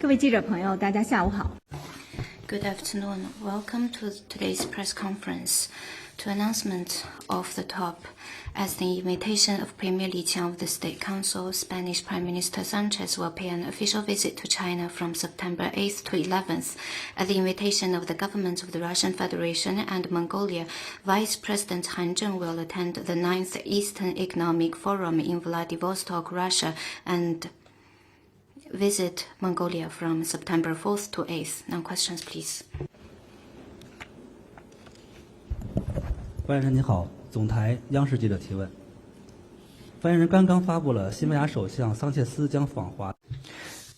各位记者朋友，大家下午好。Good afternoon. Welcome to today's press conference. To announcement of the top, as the invitation of Premier Li Qiang of the State Council, Spanish Prime Minister Sanchez will pay an official visit to China from September 8th to 11th. At the invitation of the governments of the Russian Federation and Mongolia, Vice President Han Zheng will attend the 9th Eastern Economic Forum in Vladivostok, Russia, and visit Mongolia from September 4th to 8th. Now questions, please. 发言人您好，总台央视记者提问。发言人刚刚发布了西班牙首相桑切斯将访华。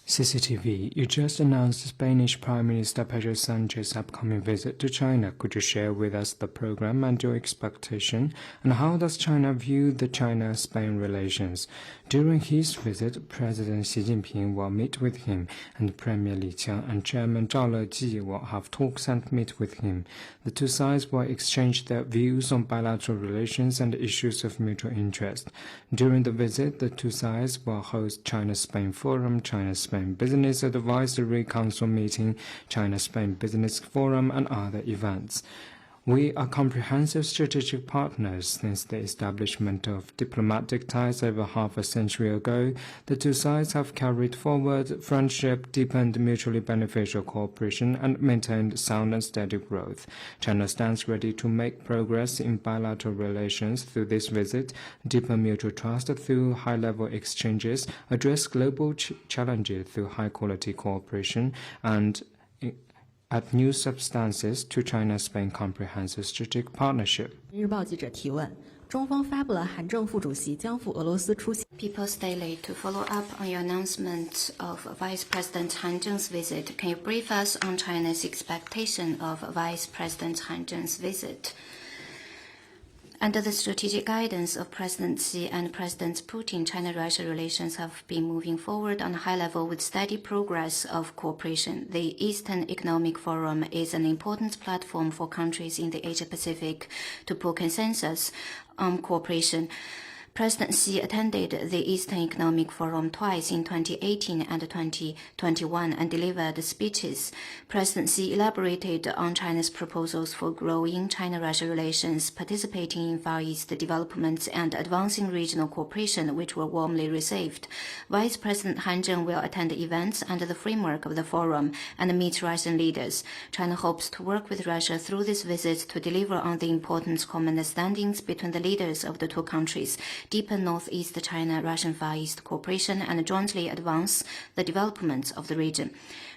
CCTV, you just announced Spanish Prime Minister Pedro Sanchez's upcoming visit to China. Could you share with us the program and your expectation? And how does China view the China-Spain relations? During his visit, President Xi Jinping will meet with him, and Premier Li Qiang and Chairman Zhao Leji will have talks and meet with him. The two sides will exchange their views on bilateral relations and issues of mutual interest. During the visit, the two sides will host China-Spain Forum, China-Spain Business Advisory Council meeting, China-Spain Business Forum, and other events. We are comprehensive strategic partners since the establishment of diplomatic ties over half a century ago. The two sides have carried forward friendship, deepened mutually beneficial cooperation, and maintained sound and steady growth. China stands ready to make progress in bilateral relations through this visit, deepen mutual trust through high-level exchanges, address global challenges through high-quality cooperation, and add new substances to China-Spain comprehensive strategic partnership. 日报记者提问：中方发布了韩正副主席将赴俄罗斯出席。People's Daily, to follow up on your announcement of Vice President Han Zheng's visit, can you brief us on China's expectation of Vice President Han Zheng's visit? Under the strategic guidance of President Xi and President Putin, China-Russia relations have been moving forward on a high level with steady progress of cooperation. The Eastern Economic Forum is an important platform for countries in the Asia-Pacific to pull consensus on cooperation. President Xi attended the Eastern Economic Forum twice in 2018 and 2021 and delivered speeches. President Xi elaborated on China's proposals for growing China-Russia relations, participating in Far East developments, and advancing regional cooperation, which were warmly received. Vice President Han Zheng will attend events under the framework of the forum and meet Russian leaders. China hopes to work with Russia through this visit to deliver on the important common understandings between the leaders of the two countries, deepen Northeast China-Russian Far East cooperation, and jointly advance the development of the region.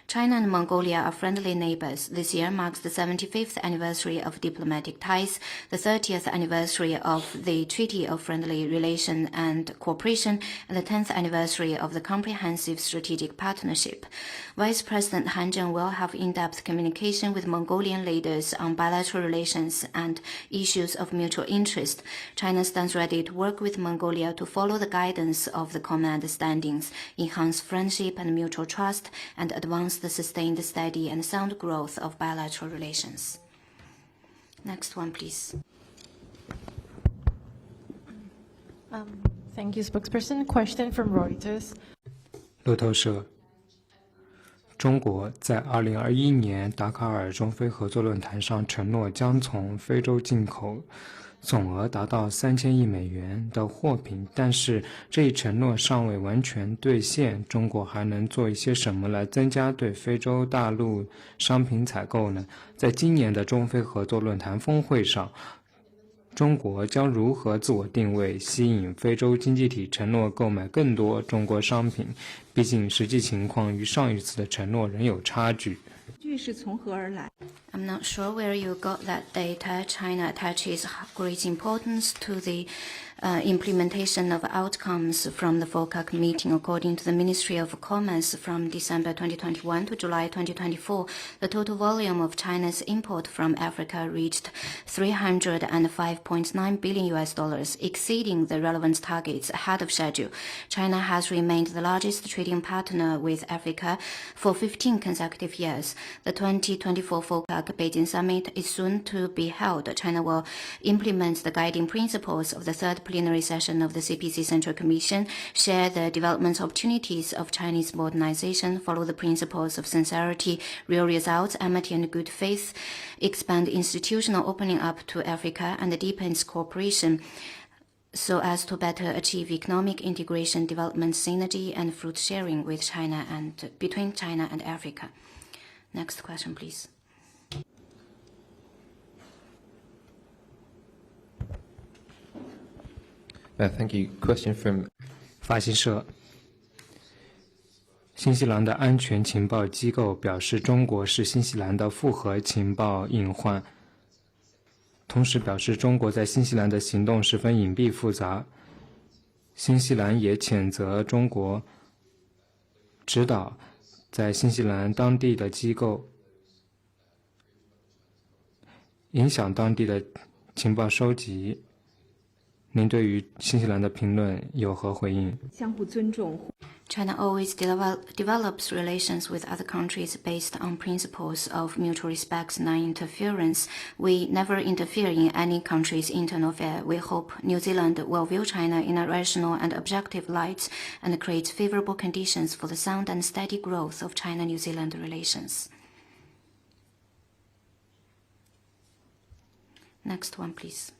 China and Mongolia are friendly neighbors. This year marks the 75th anniversary of diplomatic ties, the 30th anniversary of the Treaty of Friendly Relation and Cooperation, and the 10th anniversary of the Comprehensive Strategic Partnership. Vice President Han Zheng will have in-depth communication with Mongolian leaders on bilateral relations and issues of mutual interest. China stands ready to work with Mongolia to follow the guidance of the common understandings, enhance friendship and mutual trust, and advance the sustained, steady, and sound growth of bilateral relations. Next one, please. Thank you, spokesperson. Question from Reuters. 路透社，中国在2021年达喀尔中非合作论坛上承诺将从非洲进口总额达到3000亿美元的货品，但是这一承诺尚未完全兑现。中国还能做一些什么来增加对非洲大陆商品采购呢？在今年的中非合作论坛峰会上，中国将如何自我定位，吸引非洲经济体承诺购买更多中国商品？毕竟实际情况与上一次的承诺仍有差距。是从何而来？ I'm not sure where you got that data. China attaches great importance to the implementation of outcomes from the FOCAC meeting. According to the Ministry of Commerce, from December 2021 to July 2024, the total volume of China's import from Africa reached $305.9 billion, exceeding the relevant targets ahead of schedule. China has remained the largest trading partner with Africa for 15 consecutive years. The 2024 FOCAC Beijing Summit is soon to be held. China will implement the guiding principles of the third plenary session of the CPC Central Commission, share the development opportunities of Chinese modernization, follow the principles of sincerity, real results, amity, and good faith, expand institutional opening up to Africa, and deepen its cooperation so as to better achieve economic integration, development synergy, and fruit sharing with China and between China and Africa. Next question, please. Thank you. Question from 法新社。新西兰的安全情报机构表示，中国是新西兰的复合情报隐患。同时表示，中国在新西兰的行动十分隐蔽复杂。新西兰也谴责中国指导在新西兰当地的机构，影响当地的情报收集。您对于新西兰的评论有何回应？相互尊重。China always develops relations with other countries based on principles of mutual respect and non-interference. We never interfere in any country's internal affair. We hope New Zealand will view China in a rational and objective light and create favorable conditions for the sound and steady growth of China-New Zealand relations. Next one, please.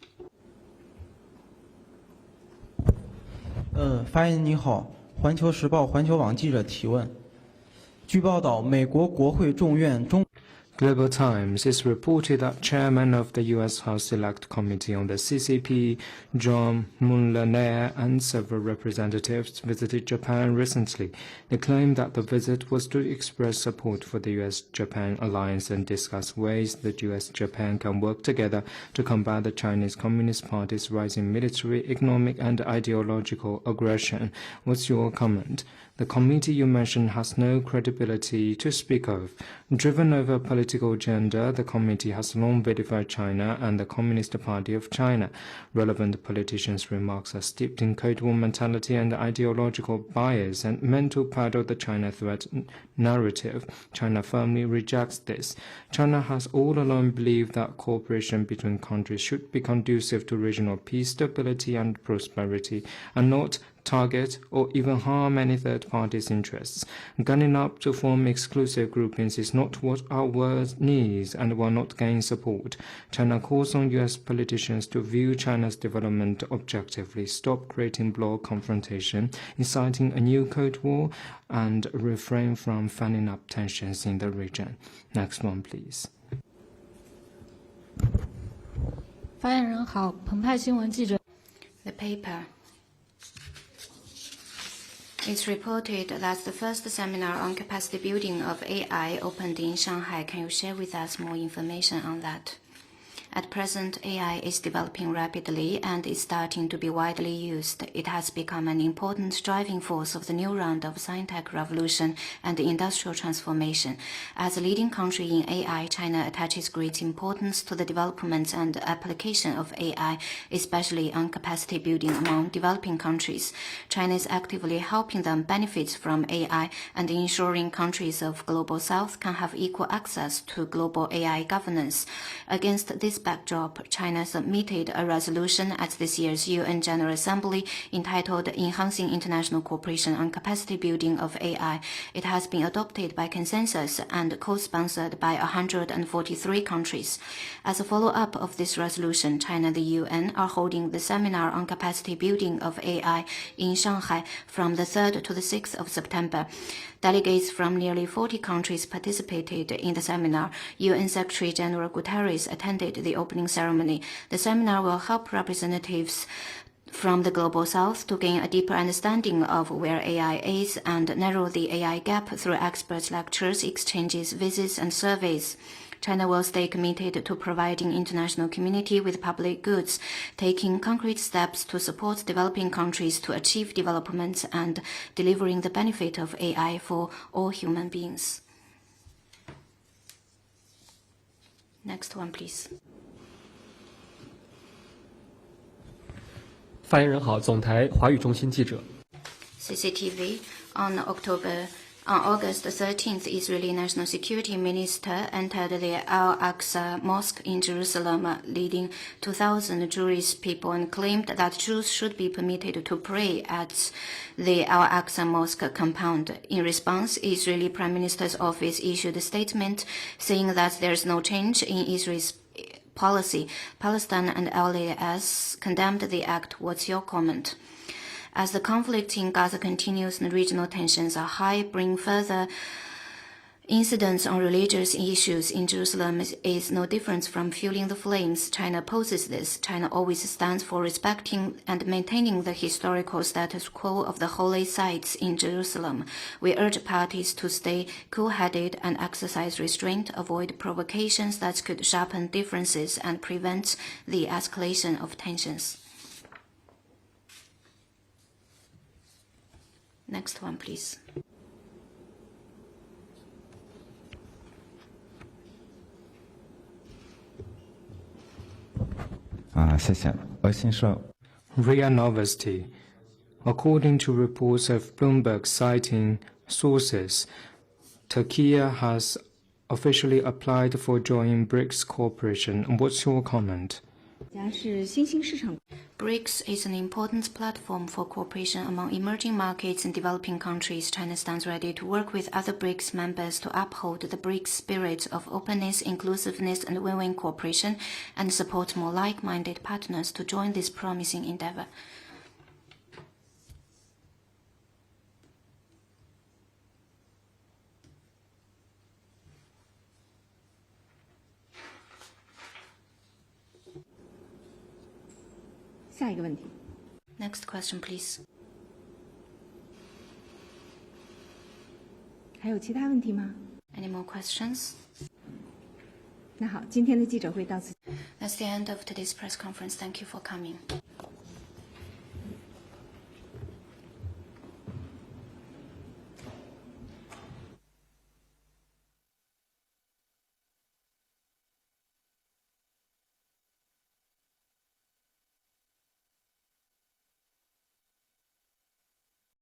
发言人你好，环球时报环球网记者提问。据报道，美国国会众院中 Global Times is reported that Chairman of the U.S. House Select Committee on the CCP, John Mulliner, and several representatives visited Japan recently. They claimed that the visit was to express support for the U.S.-Japan alliance and discuss ways that U.S.-Japan can work together to combat the Chinese Communist Party's rising military, economic, and ideological aggression. What's your comment? The committee you mentioned has no credibility to speak of. Driven over political agenda, the committee has long vilified China and the Communist Party of China. Relevant politicians' remarks are steeped in Cold War mentality and ideological bias and meant to peddle the China threat narrative. China firmly rejects this. China has all along believed that cooperation between countries should be conducive to regional peace, stability, and prosperity, and not target or even harm any third parties' interests. Gunning up to form exclusive groupings is not what our world needs and will not gain support. China calls on U.S. politicians to view China's development objectively, stop creating bloc confrontation, inciting a new Cold War, and refrain from fanning up tensions in the region. Next one, please. 发言人好，澎湃新闻记者。The paper. It's reported that the first seminar on capacity building of AI opened in Shanghai. Can you share with us more information on that? At present, AI is developing rapidly and is starting to be widely used. It has become an important driving force of the new round of science-tech revolution and industrial transformation. As a leading country in AI, China attaches great importance to the development and application of AI, especially on capacity building among developing countries. China is actively helping them benefit from AI and ensuring countries of Global South can have equal access to global AI governance. Against this backdrop, China submitted a resolution at this year's UN General Assembly entitled Enhancing International Cooperation on Capacity Building of AI. It has been adopted by consensus and co-sponsored by 143 countries. As a follow-up of this resolution, China and the UN are holding the seminar on capacity building of AI in Shanghai from the 3rd to the 6th of September. Delegates from nearly 40 countries participated in the seminar. UN Secretary General Guterres attended the opening ceremony. The seminar will help representatives from the Global South to gain a deeper understanding of where AI is and narrow the AI gap through expert lectures, exchanges, visits, and surveys. China will stay committed to providing international community with public goods, taking concrete steps to support developing countries to achieve development and delivering the benefit of AI for all human beings. Next one, please. 发言人好，总台华语中心记者。CCTV on October On August 13th, Israeli National Security Minister entered the Al-Aqsa Mosque in Jerusalem, leading 2,000 Jewish people, and claimed that Jews should be permitted to pray at the Al-Aqsa Mosque compound. In response, Israeli Prime Minister's office issued a statement saying that there is no change in Israel's policy. Palestine and LAS condemned the act. What's your comment? As the conflict in Gaza continues and regional tensions are high, bring further incidents on religious issues in Jerusalem is no different from fueling the flames. China opposes this. China always stands for respecting and maintaining the historical status quo of the holy sites in Jerusalem. We urge parties to stay cool-headed and exercise restraint, avoid provocations that could sharpen differences and prevent the escalation of tensions. Next one, please. RIA Novosti. According to reports of Bloomberg citing sources, Turkey has officially applied for joining BRICS cooperation. What's your comment? 家是新兴市场。 BRICS is an important platform for cooperation among emerging markets and developing countries. China stands ready to work with other BRICS members to uphold the BRICS spirit of openness, inclusiveness, and win-win cooperation, and support more like-minded partners to join this promising endeavor. Next question, please. 还有其他问题吗？ Any more questions? 那好，今天的记者会到此。 That's the end of today's press conference. Thank you for coming.